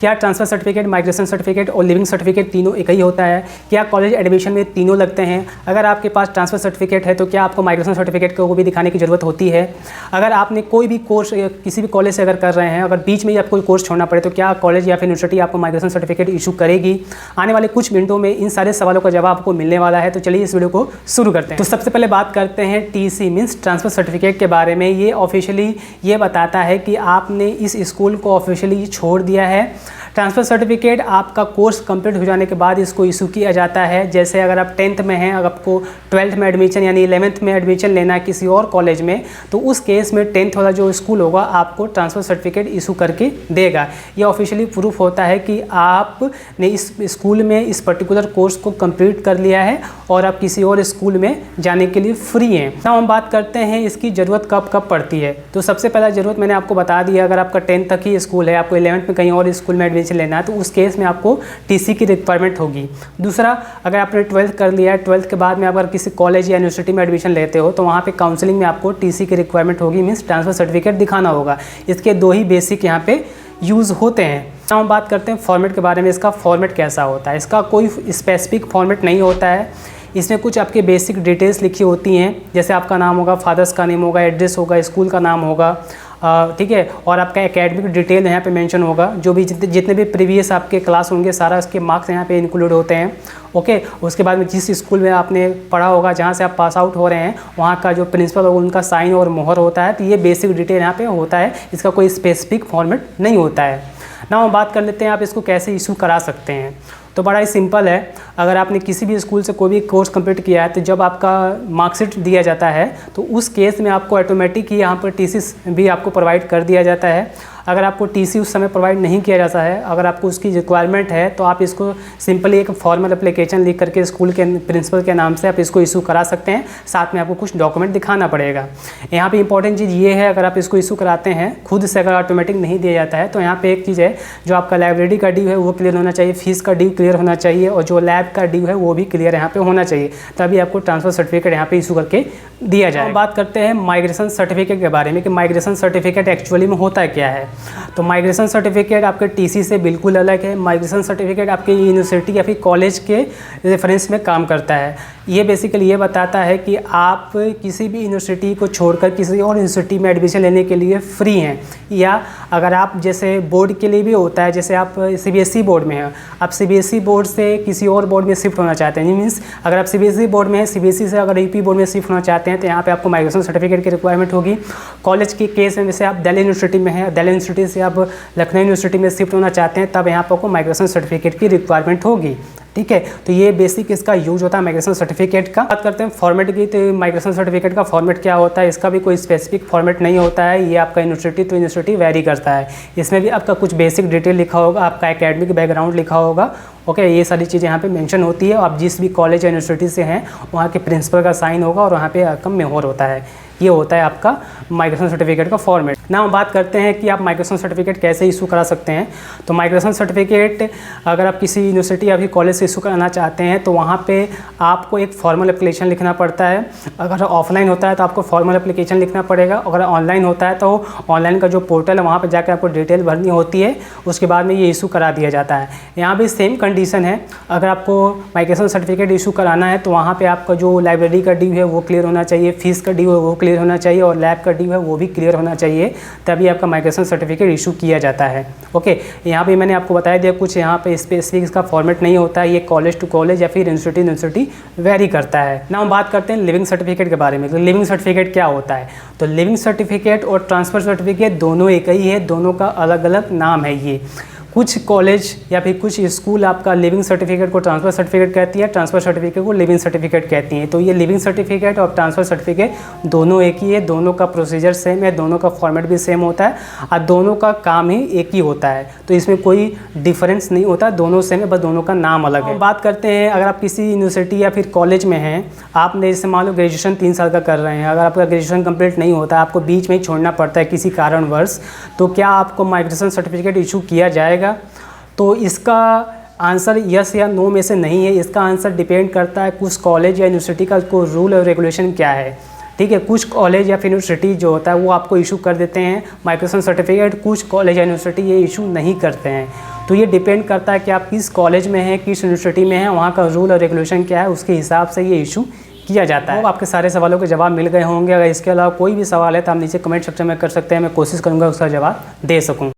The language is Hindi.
क्या ट्रांसफ़र सर्टिफिकेट, माइग्रेशन सर्टिफिकेट और लिविंग सर्टिफिकेट तीनों एक ही होता है? क्या कॉलेज एडमिशन में तीनों लगते हैं? अगर आपके पास ट्रांसफ़र सर्टिफिकेट है तो क्या आपको माइग्रेशन सर्टिफिकेट को भी दिखाने की ज़रूरत होती है? अगर आपने कोई भी कोर्स किसी भी कॉलेज से अगर कर रहे हैं, अगर बीच में ही आपको कोई कोर्स छोड़ना पड़े तो क्या कॉलेज या फिर यूनिवर्सिटी आपको माइग्रेशन सर्टिफिकेट इशू करेगी? आने वाले कुछ मिनटों में इन सारे सवालों का जवाब आपको मिलने वाला है, तो चलिए इस वीडियो को शुरू करते हैं। तो सबसे पहले बात करते हैं TC मीन्स ट्रांसफ़र सर्टिफिकेट के बारे में। ये ऑफिशियली ये बताता है कि आपने इस स्कूल को ऑफिशियली छोड़ दिया है। ट्रांसफ़र सर्टिफिकेट आपका कोर्स कंप्लीट हो जाने के बाद इसको इशू किया जाता है। जैसे अगर आप 10th में हैं, अगर आपको 12th में एडमिशन यानी 11th में एडमिशन लेना है किसी और कॉलेज में, तो उस केस में 10th वाला जो स्कूल होगा आपको ट्रांसफ़र सर्टिफिकेट इशू करके देगा। ये ऑफिशियली प्रूफ होता है कि आपने इस स्कूल में इस पर्टिकुलर कोर्स को कंप्लीट कर लिया है और आप किसी और स्कूल में जाने के लिए फ्री हैं। now हम बात करते हैं इसकी ज़रूरत कब कब पड़ती है। तो सबसे पहला ज़रूरत मैंने आपको बता दिया, अगर आपका 10th तक ही स्कूल है, आपको 11th में कहीं और स्कूल में एडमिशन लेना है तो उस केस में आपको TC की रिक्वायरमेंट होगी। दूसरा, अगर आपने 12th कर लिया है, 12th के बाद में अगर किसी कॉलेज या यूनिवर्सिटी में एडमिशन लेते हो तो वहाँ पे काउंसलिंग में आपको TC की रिक्वायरमेंट होगी, मीन्स ट्रांसफ़र सर्टिफिकेट दिखाना होगा। इसके दो ही बेसिक यहाँ पे यूज़ होते हैं। हम बात करते हैं फॉर्मेट के बारे में। इसका फॉर्मेट कैसा होता है? इसका कोई स्पेसिफिक फॉर्मेट नहीं होता है। इसमें कुछ आपके बेसिक डिटेल्स लिखी होती हैं, जैसे आपका नाम होगा, फादर्स का नेम होगा, एड्रेस होगा, स्कूल का नाम होगा, ठीक है, और आपका एकेडमिक डिटेल यहाँ पे मेंशन होगा। जो भी जितने भी प्रीवियस आपके क्लास होंगे सारा उसके मार्क्स यहाँ पे इंक्लूड होते हैं। ओके, उसके बाद में जिस स्कूल में आपने पढ़ा होगा, जहाँ से आप पास आउट हो रहे हैं, वहाँ का जो प्रिंसिपल होगा उनका साइन और मोहर होता है। तो ये बेसिक डिटेल यहाँ पे होता है, इसका कोई स्पेसिफिक फॉर्मेट नहीं होता है ना। हम बात कर लेते हैं आप इसको कैसे इशू करा सकते हैं। तो बड़ा ही सिंपल है। अगर आपने किसी भी स्कूल से कोई भी कोर्स कंप्लीट किया है तो जब आपका मार्कशीट दिया जाता है तो उस केस में आपको ऑटोमेटिक ही यहाँ पर TC भी आपको प्रोवाइड कर दिया जाता है। अगर आपको TC उस समय प्रोवाइड नहीं किया जाता है, अगर आपको उसकी रिक्वायरमेंट है, तो आप इसको सिंपली एक फॉर्मल एप्लीकेशन लिख करके स्कूल के प्रिंसिपल के नाम से आप इसको इशू करा सकते हैं। साथ में आपको कुछ डॉक्यूमेंट दिखाना पड़ेगा। यहाँ पे इंपॉर्टेंट चीज़ ये है, अगर आप इसको इशू कराते हैं खुद से, अगर ऑटोमेटिक नहीं दिया जाता है, तो यहाँ पे एक चीज़ है, जो आपका लाइब्रेरी का ड्यू है वो क्लियर होना चाहिए, फीस का ड्यू क्लियर होना चाहिए, और जो लैब का ड्यू है वो भी क्लियर यहाँ पे होना चाहिए, तभी आपको ट्रांसफ़र सर्टिफिकेट यहाँ पे इशू करके दिया जाए। बात करते हैं माइग्रेशन सर्टिफिकेट के बारे में कि माइग्रेशन सर्टिफिकेट एक्चुअली में होता क्या है। तो माइग्रेशन सर्टिफिकेट आपके TC से बिल्कुल अलग है। माइग्रेशन सर्टिफिकेट आपके यूनिवर्सिटी या फिर कॉलेज के रेफरेंस में काम करता है। ये बेसिकली ये बताता है कि आप किसी भी यूनिवर्सिटी को छोड़कर किसी और यूनिवर्सिटी में एडमिशन लेने के लिए फ्री हैं, या अगर आप जैसे बोर्ड के लिए भी होता है, जैसे आप CBSE बोर्ड में हैं, आप CBSE बोर्ड से किसी और बोर्ड में शिफ्ट होना चाहते हैं, मीन्स अगर आप CBSE बोर्ड में हैं, CBSE से अगर UP बोर्ड में शिफ्ट होना चाहते हैं तो यहाँ पे आपको माइग्रेशन सर्टिफिकेट की रिक्वायरमेंट होगी। कॉलेज के केस में जैसे आप दिल्ली यूनिवर्सिटी में हैं, दिल्ली यूनिवर्सिटी से आप लखनऊ यूनिवर्सिटी में शिफ्ट होना चाहते हैं, तब यहाँ पर आपको माइग्रेशन सर्टिफिकेट की रिक्वायरमेंट होगी। ठीक है, तो ये बेसिक इसका यूज होता है माइग्रेशन सर्टिफिकेट का। बात करते हैं फॉर्मेट की, तो माइग्रेशन सर्टिफिकेट का फॉर्मेट क्या होता है? इसका भी कोई स्पेसिफिक फॉर्मेट नहीं होता है। ये आपका यूनिवर्सिटी टू यूनिवर्सिटी वेरी करता है। इसमें भी आपका कुछ बेसिक डिटेल लिखा होगा, आपका एकेडमिक बैकग्राउंड लिखा होगा। ओके, ये सारी चीज़ें यहाँ पे मेंशन होती है। आप जिस भी कॉलेज या यूनिवर्सिटी से हैं वहाँ के प्रिंसिपल का साइन होगा और वहाँ पे आपका मेमोर होता है। ये होता है आपका माइग्रेशन सर्टिफिकेट का फॉर्मेट। ना हम बात करते हैं कि आप माइग्रेशन सर्टिफिकेट कैसे इशू करा सकते हैं। तो माइग्रेशन सर्टिफिकेट अगर आप किसी यूनिवर्सिटी या फिर कॉलेज से इशू कराना चाहते हैं तो वहाँ पे आपको एक फॉर्मल एप्लीकेशन लिखना पड़ता है। अगर ऑफलाइन होता है तो आपको फॉर्मल एप्लीकेशन लिखना पड़ेगा। अगर ऑनलाइन होता है तो ऑनलाइन का जो पोर्टल है वहाँ पर जाकर आपको डिटेल भरनी होती है, उसके बाद में ये इशू करा दिया जाता है। यहाँ भी सेम कंडीशन है। अगर आपको माइग्रेशन सर्टिफिकेट इशू कराना है तो वहाँ पर आपका जो लाइब्रेरी का ड्यू है वो क्लियर होना चाहिए, फीस का ड्यू है वो क्लियर होना चाहिए, और लैब का ड्यू है वो भी क्लियर होना चाहिए, तभी आपका माइग्रेशन सर्टिफिकेट इशू किया जाता है। ओके, यहाँ पे मैंने आपको बताया दिया, कुछ यहाँ पे स्पेसिफिक इसका फॉर्मेट नहीं होता है। ये कॉलेज टू कॉलेज या फिर यूनिवर्सिटी वेरी करता है ना। हम बात करते हैं लिविंग सर्टिफिकेट के बारे में। तो लिविंग सर्टिफिकेट क्या होता है? तो लिविंग सर्टिफिकेट और ट्रांसफ़र सर्टिफिकेट दोनों एक ही है, दोनों का अलग अलग नाम है। ये कुछ कॉलेज या फिर कुछ स्कूल आपका लिविंग सर्टिफिकेट को ट्रांसफ़र सर्टिफिकेट कहती है, ट्रांसफ़र सर्टिफिकेट को लिविंग सर्टिफिकेट कहती हैं। तो ये लिविंग सर्टिफिकेट और ट्रांसफ़र सर्टिफिकेट दोनों एक ही है, दोनों का प्रोसीजर सेम है, दोनों का फॉर्मेट भी सेम होता है और दोनों का काम ही एक ही होता है। तो इसमें कोई डिफरेंस नहीं होता, दोनों सेम है, बस दोनों का नाम अलग है। बात करते हैं, अगर आप किसी यूनिवर्सिटी या फिर कॉलेज में हैं, आपने जैसे मान लो ग्रेजुएशन 3 साल का कर रहे हैं, अगर आपका ग्रेजुएशन कंप्लीट नहीं होता, आपको बीच में ही छोड़ना पड़ता है किसी कारणवश, तो क्या आपको माइग्रेशन सर्टिफिकेट इशू किया जाएगा? तो इसका आंसर यस या नो में से नहीं है। इसका आंसर डिपेंड करता है कुछ कॉलेज या यूनिवर्सिटी का को रूल और रेगुलेशन क्या है। ठीक है, कुछ कॉलेज या फिर यूनिवर्सिटी जो होता है वो आपको इशू कर देते हैं माइग्रेशन सर्टिफिकेट, कुछ कॉलेज या यूनिवर्सिटी ये इशू नहीं करते हैं। तो ये डिपेंड करता है कि आप किस कॉलेज में हैं, किस यूनिवर्सिटी में हैं, वहाँ का रूल और रेगुलेशन क्या है, उसके हिसाब से ये इशू किया जाता है। तो आपके सारे सवालों के जवाब मिल गए होंगे। अगर इसके अलावा कोई भी सवाल है तो आप नीचे कमेंट सेक्शन में कर सकते हैं, मैं कोशिश करूँगा उसका जवाब दे सकूँ।